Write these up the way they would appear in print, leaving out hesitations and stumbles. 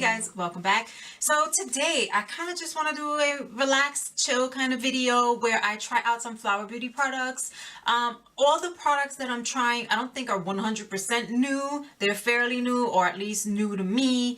guys, welcome back. So today I kind of just want to do a relaxed, chill kind of video where I try out some Flower Beauty products. All the products that I'm trying, I don't think are 100% new. They're fairly new, or at least new to me.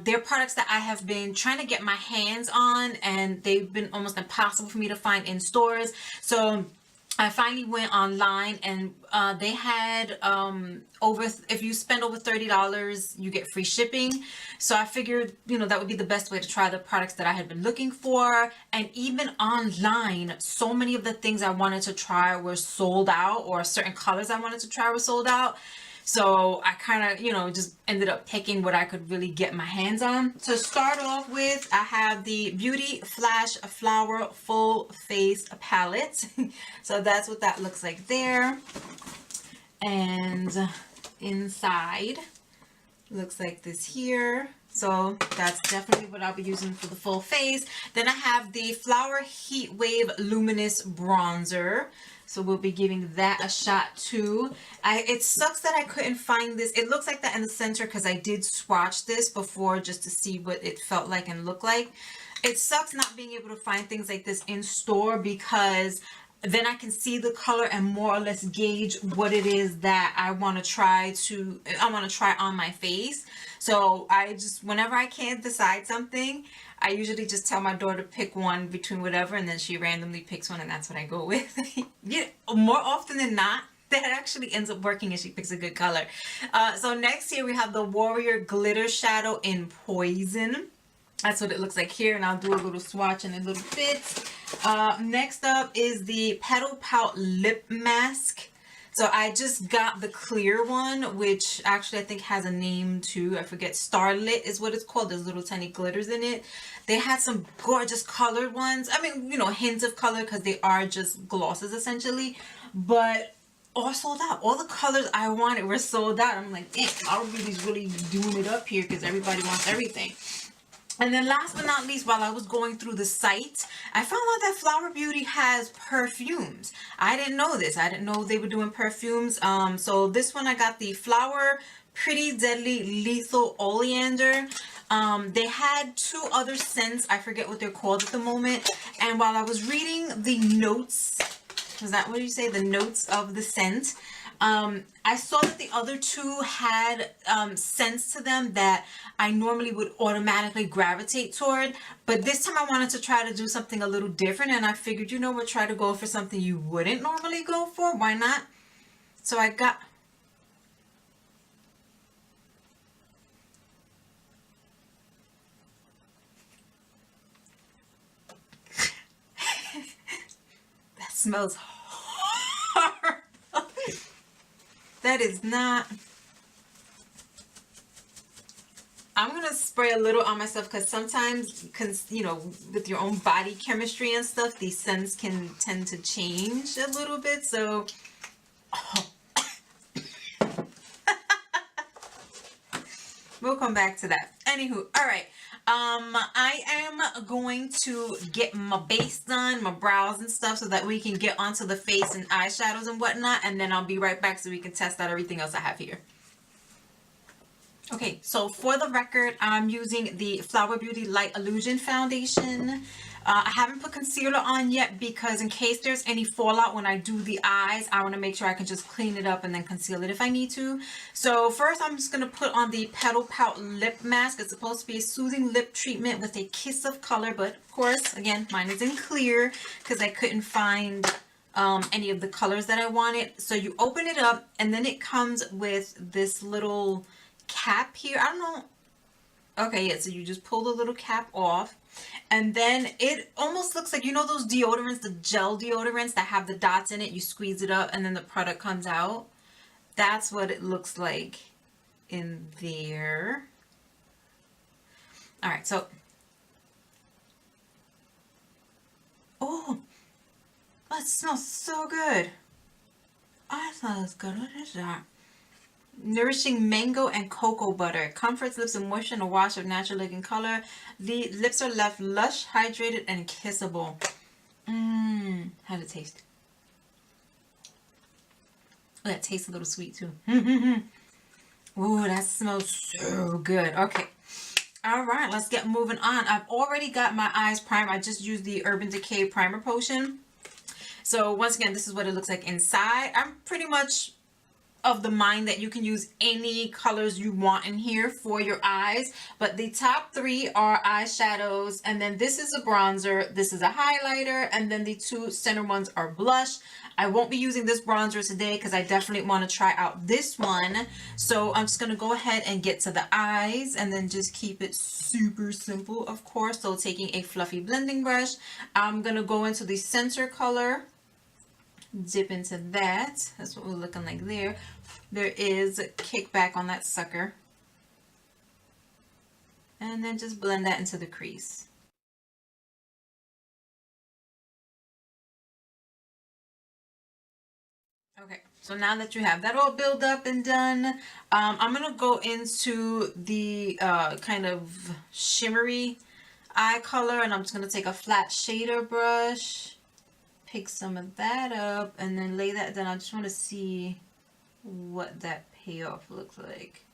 They're products that I have been trying to get my hands on, and they've been almost impossible for me to find in stores. So I finally went online, and they had if you spend over $30, you get free shipping. So I figured, that would be the best way to try the products that I had been looking for. And even online, so many of the things I wanted to try were sold out, or certain colors I wanted to try were sold out. So I kind of, just ended up picking what I could really get my hands on. To start off with, I have the Beauty Flash Flower Full Face Palette. So that's what that looks like there. And inside looks like this here. So that's definitely what I'll be using for the full face. Then I have the Flower Heat Wave Luminous Bronzer. So we'll be giving that a shot too. It sucks that I couldn't find this. It looks like that in the center because I did swatch this before just to see what it felt like and looked like. It sucks not being able to find things like this in store, because then I can see the color and more or less gauge what it is that I want to try on my face. So whenever I can't decide something, I usually just tell my daughter to pick one between whatever, and then she randomly picks one, and that's what I go with. Yeah, more often than not, that actually ends up working, and she picks a good color. So next here we have the Warrior Glitter Shadow in Poison. That's what it looks like here, and I'll do a little swatch in a little bit. Next up is the Petal Pout Lip Mask. So I just got the clear one, which actually I think has a name too. I forget. Starlit is what it's called. There's little tiny glitters in it. They had some gorgeous colored ones. I mean, hints of color, because they are just glosses essentially. But all sold out. All the colors I wanted were sold out. I'm like, dang, Flower Beauty's really doing it up here, because everybody wants everything. And then last but not least, while I was going through the site, I found out that Flower Beauty has perfumes. I didn't know this. I didn't know they were doing perfumes. So this one I got the Flower Pretty Deadly Lethal Oleander. They had two other scents. I forget what they're called at the moment. And while I was reading the notes, is that what you say? The notes of the scent. I saw that the other two had scents to them that I normally would automatically gravitate toward, but this time I wanted to try to do something a little different, and I figured, try to go for something you wouldn't normally go for. Why not? So I got... That smells horrible. That is not... I'm going to spray a little on myself, because sometimes, with your own body chemistry and stuff, these scents can tend to change a little bit. So, we'll come back to that. Anywho, all right. I am going to get my base done, my brows and stuff, so that we can get onto the face and eyeshadows and whatnot, and then I'll be right back so we can test out everything else I have here. Okay, so for the record, I'm using the Flower Beauty Light Illusion Foundation. I haven't put concealer on yet, because in case there's any fallout when I do the eyes, I want to make sure I can just clean it up and then conceal it if I need to. So first, I'm just going to put on the Petal Pout Lip Mask. It's supposed to be a soothing lip treatment with a kiss of color, but of course, again, mine is in clear because I couldn't find any of the colors that I wanted. So you open it up, and then it comes with this little cap here. I don't know. Okay, yeah, so you just pull the little cap off, and then it almost looks like, those deodorants, the gel deodorants that have the dots in it. You squeeze it up and then the product comes out. That's what it looks like in there. All right, so oh, that smells so good. Oh, that smells good. What is that? Nourishing mango and cocoa butter. Comforts lips and moisture in a wash of natural looking color. The lips are left lush, hydrated, and kissable. How's it taste? Oh, that tastes a little sweet too. Ooh, that smells so good. Okay. All right, let's get moving on. I've already got my eyes primed. I just used the Urban Decay Primer Potion. So once again, this is what it looks like inside. I'm pretty much of the mind that you can use any colors you want in here for your eyes, but the top three are eyeshadows, and then this is a bronzer, this is a highlighter, and then the two center ones are blush. I won't be using this bronzer today because I definitely want to try out this one, so I'm just going to go ahead and get to the eyes and then just keep it super simple, of course. So taking a fluffy blending brush, I'm going to go into the center color, dip into that. That's what we're looking like there. There is a kickback on that sucker, and then just blend that into the crease. Okay, so now that you have that all built up and done, I'm gonna go into the kind of shimmery eye color, and I'm just gonna take a flat shader brush, pick some of that up, and then lay that down. I just want to see what that payoff looks like.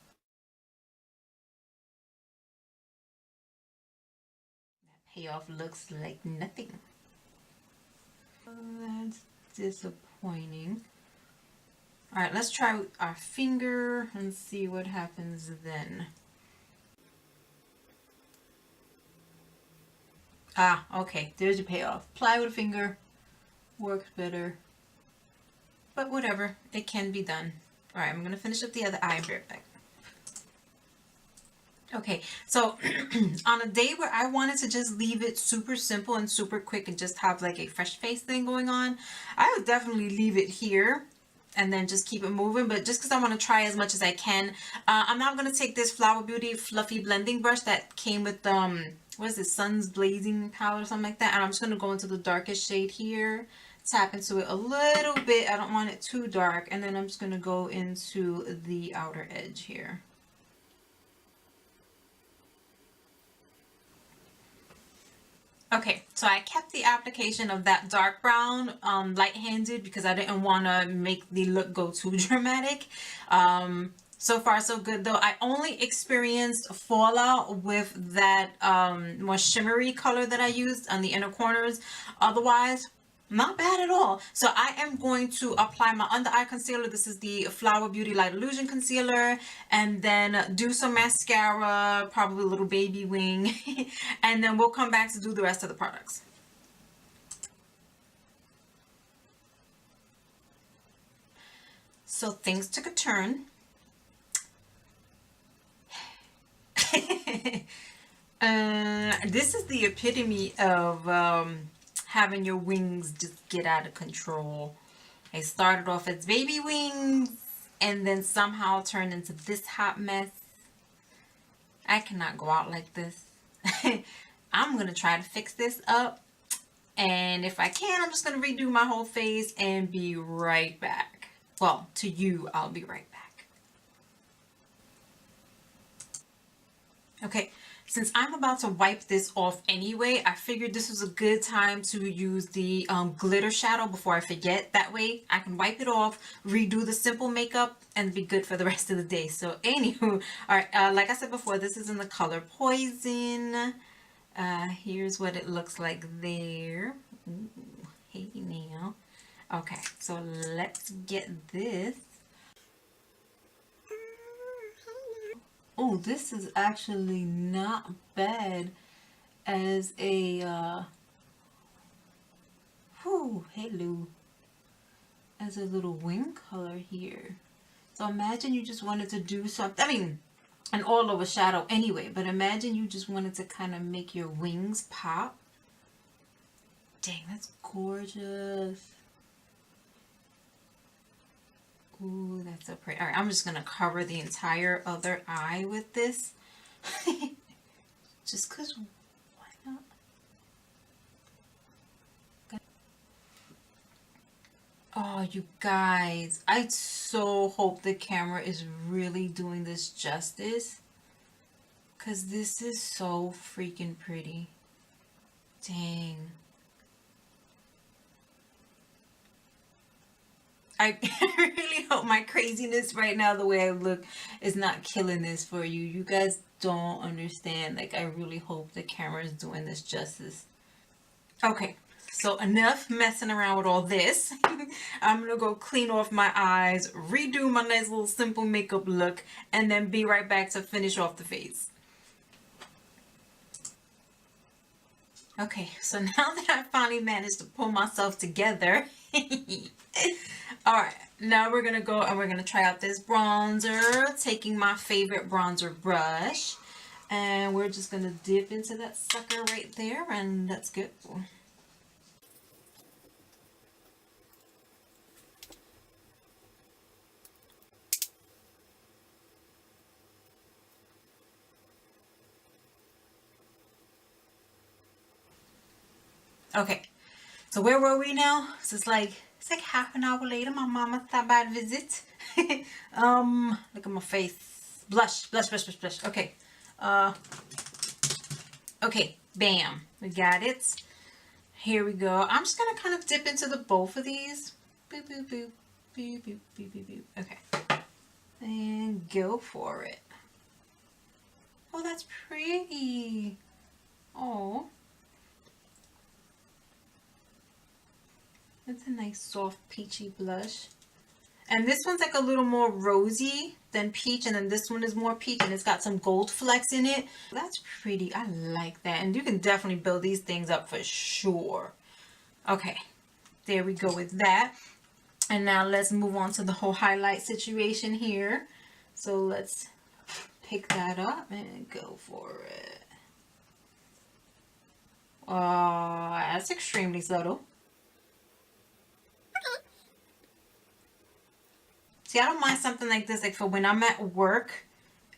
That payoff looks like nothing. That's disappointing. All right, let's try our finger and see what happens then. Ah, okay, there's your payoff. Plywood finger works better, but whatever, it can be done. All right, I'm gonna finish up the other eye and be right back. Okay, so on a day where I wanted to just leave it super simple and super quick and just have like a fresh face thing going on, I would definitely leave it here and then just keep it moving. But just because I want to try as much as I can, I'm now going to take this Flower Beauty fluffy blending brush that came with what is it, Sun's Blazing Powder or something like that, and I'm just going to go into the darkest shade here, tap into it a little bit. I don't want it too dark, and then I'm just going to go into the outer edge here. Okay, so I kept the application of that dark brown light-handed because I didn't want to make the look go too dramatic. So far so good though. I only experienced fallout with that more shimmery color that I used on the inner corners. Otherwise, not bad at all. So I am going to apply my under eye concealer. This is the Flower Beauty Light Illusion Concealer. And then do some mascara, probably a little baby wing. And then we'll come back to do the rest of the products. So things took a turn. This is the epitome of having your wings just get out of control. I started off as baby wings and then somehow turned into this hot mess. I cannot go out like this. I'm gonna try to fix this up, and if I can, I'm just gonna redo my whole face and be right back. Well, to you, I'll be right back. Okay, since I'm about to wipe this off anyway, I figured this was a good time to use the glitter shadow before I forget. That way I can wipe it off, redo the simple makeup, and be good for the rest of the day. So anywho, alright, like I said before, this is in the color Poison. Here's what it looks like there. Ooh, hey now. Okay, so let's get this. Oh, this is actually not bad as a, hello, as a little wing color here. So imagine you just wanted to do something, I mean, an all over shadow anyway, but imagine you just wanted to kind of make your wings pop. Dang, that's gorgeous. Ooh, that's so pretty. All right, I'm just going to cover the entire other eye with this. Just because, why not? Oh, you guys, I so hope the camera is really doing this justice. Because this is so freaking pretty. Dang. I really hope my craziness right now, the way I look, is not killing this for you. You guys don't understand. Like, I really hope the camera is doing this justice. Okay, so enough messing around with all this. I'm gonna go clean off my eyes, redo my nice little simple makeup look, and then be right back to finish off the face. Okay, so now that I finally managed to pull myself together, alright, now we're gonna go and we're gonna try out this bronzer, taking my favorite bronzer brush, and we're just gonna dip into that sucker right there, and that's good. Okay, so where were we now? So it's like half an hour later. My mama stopped by to visit. Look at my face. Blush. Okay. Okay, bam. We got it. Here we go. I'm just gonna kind of dip into the both of these. Boop, boop, boop. Boop, boop, boop, boop, boop. Okay. And go for it. Oh, that's pretty. Oh. It's a nice soft peachy blush. And this one's like a little more rosy than peach, and then this one is more peach, and it's got some gold flecks in it. That's pretty. I like that. And you can definitely build these things up for sure. Okay, there we go with that. And now let's move on to the whole highlight situation here. So let's pick that up and go for it. Oh, that's extremely subtle. See, I don't mind something like this, like for when I'm at work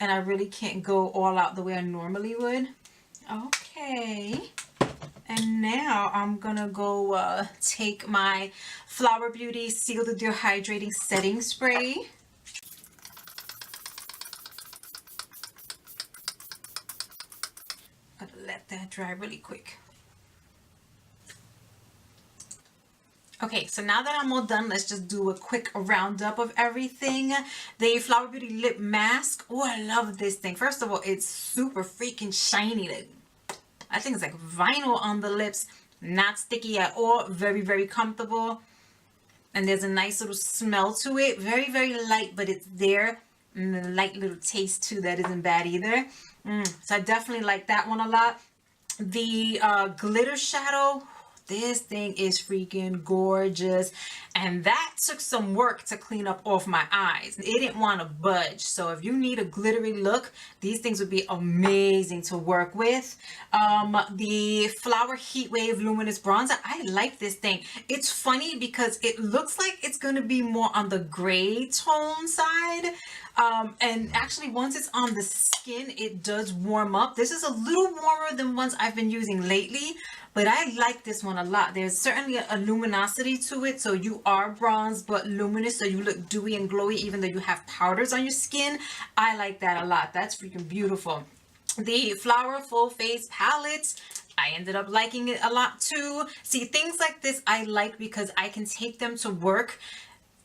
and I really can't go all out the way I normally would. Okay. And now I'm gonna go take my Flower Beauty Seal the Dehydrating Setting Spray. Gotta let that dry really quick. Okay, so now that I'm all done, let's just do a quick roundup of everything. The Flower Beauty Lip Mask. Oh, I love this thing. First of all, it's super freaking shiny. Like, I think it's like vinyl on the lips. Not sticky at all. Very, very comfortable. And there's a nice little smell to it. Very, very light, but it's there. And a light little taste too that isn't bad either. So I definitely like that one a lot. The glitter shadow. This thing is freaking gorgeous, and that took some work to clean up off my eyes. It didn't want to budge, so if you need a glittery look, these things would be amazing to work with. The Flower Heat Wave Luminous Bronzer, I like this thing. It's funny because it looks like it's going to be more on the gray tone side, and actually once it's on the skin, it does warm up. This is a little warmer than ones I've been using lately, but I like this one a lot. There's certainly a luminosity to it, so you are bronzed but luminous, so you look dewy and glowy even though you have powders on your skin. I like that a lot. That's freaking beautiful. The Flower Full Face Palette, I ended up liking it a lot too. See, things like this I like because I can take them to work.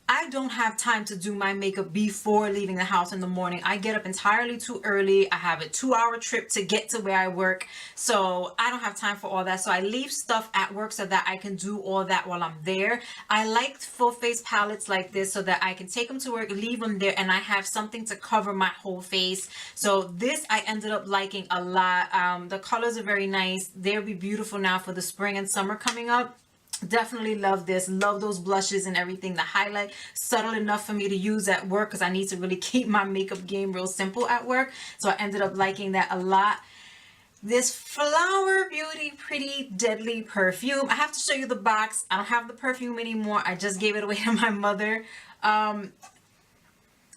I don't have time to do my makeup before leaving the house in the morning. I get up entirely too early. I have a 2-hour trip to get to where I work. So I don't have time for all that. So I leave stuff at work so that I can do all that while I'm there. I like full face palettes like this so that I can take them to work, leave them there, and I have something to cover my whole face. So this I ended up liking a lot. The colors are very nice. They'll be beautiful now for the spring and summer coming up. Definitely love this. Love those blushes and everything. The highlight, subtle enough for me to use at work because I need to really keep my makeup game real simple at work. So I ended up liking that a lot. This Flower Beauty Pretty Deadly perfume. I have to show you the box. I don't have the perfume anymore. I just gave it away to my mother.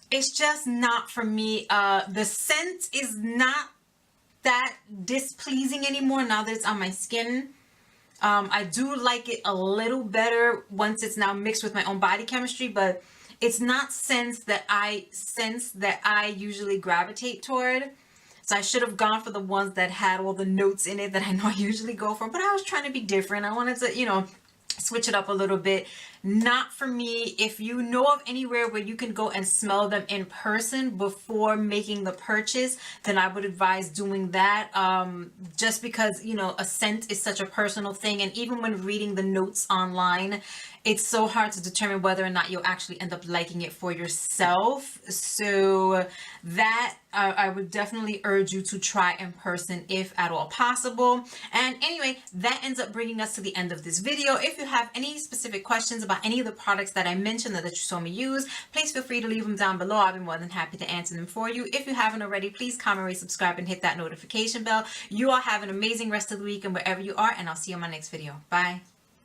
It's just not for me. The scent is not that displeasing anymore now that it's on my skin. I do like it a little better once it's now mixed with my own body chemistry, but it's not scents that I usually gravitate toward. So I should have gone for the ones that had all the notes in it that I know I usually go for, but I was trying to be different. I wanted to, you know, switch it up a little bit. not for me. If you know of anywhere where you can go and smell them in person before making the purchase, then I would advise doing that, just because, you know, a scent is such a personal thing, and even when reading the notes online, it's so hard to determine whether or not you'll actually end up liking it for yourself. So that I would definitely urge you to try in person if at all possible. And anyway, that ends up bringing us to the end of this video. If you have any specific questions about any of the products that I mentioned or that you saw me use, please feel free to leave them down below. I'll be more than happy to answer them for you. If you haven't already, please comment, rate, subscribe, and hit that notification bell. You all have an amazing rest of the week and wherever you are, and I'll see you in my next video. Bye.